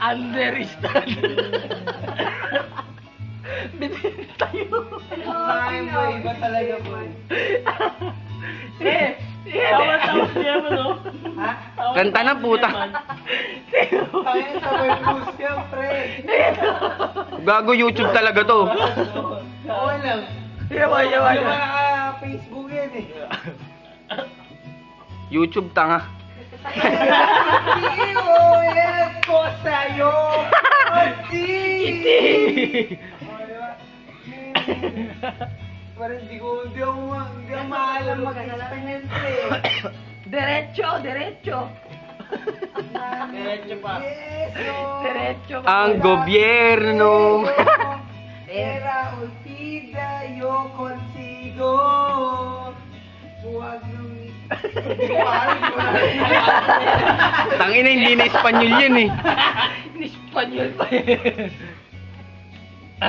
Understand. Bitin tayo. Saan mo, iba talaga po. Tawa-tawa siya mo, no? Ha? Kanta na, puta. Kaya sa verbose yan, pre. Gago YouTube talaga to. Oo lang. Yawa. Yung mga Facebook yan eh. YouTube tanga. Iulit ko sa'yo. Hindi. Parang hindi ako maalam mag-Espanyol eh. Diretso. Diretso pa. Diretso. Ang gobyerno. Era olvida yo consigo. Huwag nung Tangina, hindi na Espanyol yan eh. In Espanyol pa eh.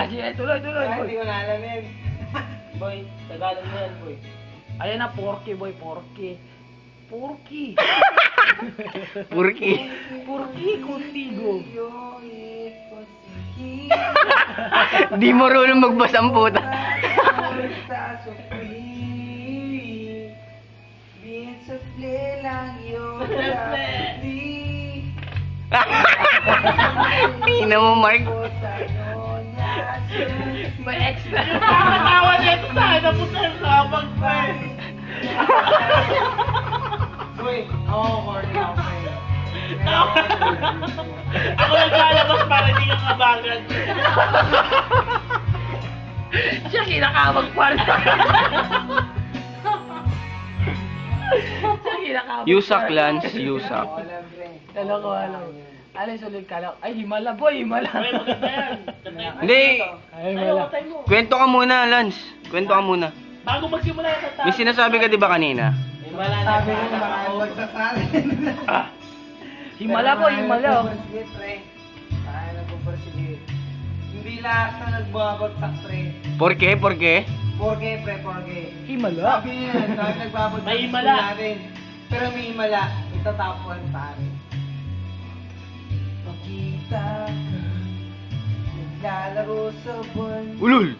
Sige, tuloy. Hindi ko na alam yan. Boy, Tagalog mo yan, boy. Ayan na, porky, boy, porky. Porky. Purki. Porky contigo. Di mo marunong magbasa ang puta. Tina mo, Mark. May extra. Nakakatawa nito tayo. Napunta yung kapag pa eh. Uy, ako corny ako eh. Ako naglalabas para hindi ka kabagan. Siya kinakamag kwarta. Siya kinakamag Yusak, Lance. Yusak. Alam, pre. Alam. Alay, sulit ka lang. Ay, himala, boy, himala. Ay, maganda yan. Hindi. Ay, himala. Kwento ka muna, Lance. Kwento ka muna. Bago magsimula yung tatapos. May sinasabi ka di ba kanina? Himala na. Sabi ko baka magsasalin. Himala po, himala. Sige, pre. Kaya na po persige. Hindi lahat na nagbabagsak, pre. Por qué? Porke, pre. Himala. Sabi niya, sabi nagbabagsak May sa himala. school natin. Pero may himala. Ito top 1 pare. Makita ka, naglalaro sa buwan. Ulul!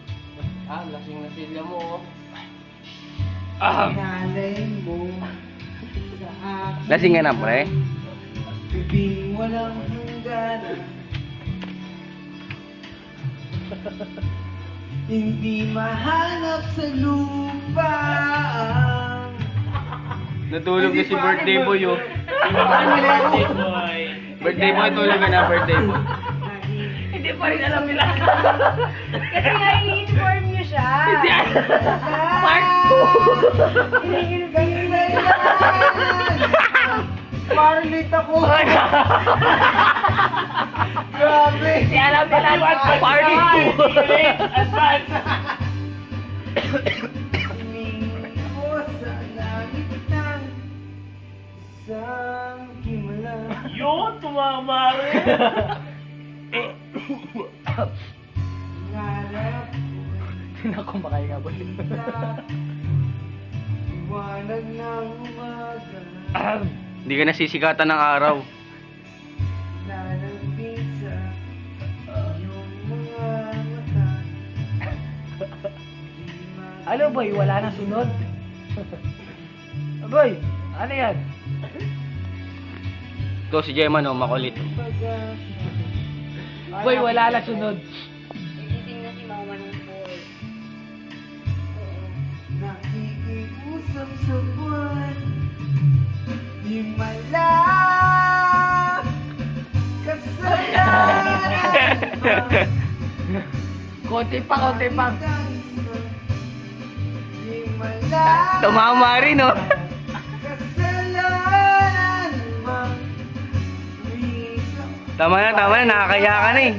Lasing na sila mo. Ah. Nalay mo sa akin. Lasing ka na, pre. Bibing walang hangganan. Hindi mahanap sa lupa. Natulog na si birthday boy, oh. Birthday boy. Birthday boy, tulog ka na, birthday boy. Hindi pa rin alam nila. Kasi nga i-inform niyo siya. Hindi. Part Marlit ako. Grabe. Hindi alam nila. Party 2. Advance. Tumingin ako sa langit ng isang himala. Yun, tumama rin. Ngarap Naku, makaya nga boy. liwanag ng umaga. Hindi ka nasisikatan ng araw. Lalambing sa iyong mga mata. Ano boy, wala na sunod? Boy, ano yan? Ito si Gemma, no, makulit. Boy, wala na sunod. Nagtitingnan si mama ng boy. Nakikiusap sa buwan. Himala kasalanan. Konti pa. Himala Tumama rin, oh. kasalanan mang Tama na, nakakaya ka na eh.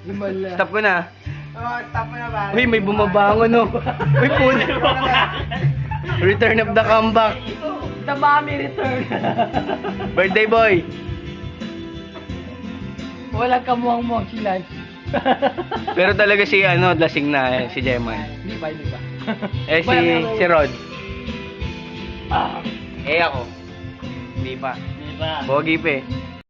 Himala. Stop ko na. Oh, stop mo na ba? Uy, may bumabangon, oh. Uy, puno. Return of the comeback. The mommy return. Birthday boy. Walang kamuhang-muhang si Lance. Pero talaga si lasing na si Gemma. Hindi ba? Si Rod. Ah. Eh ako. Hindi pa. Di ba? Pogi pa eh.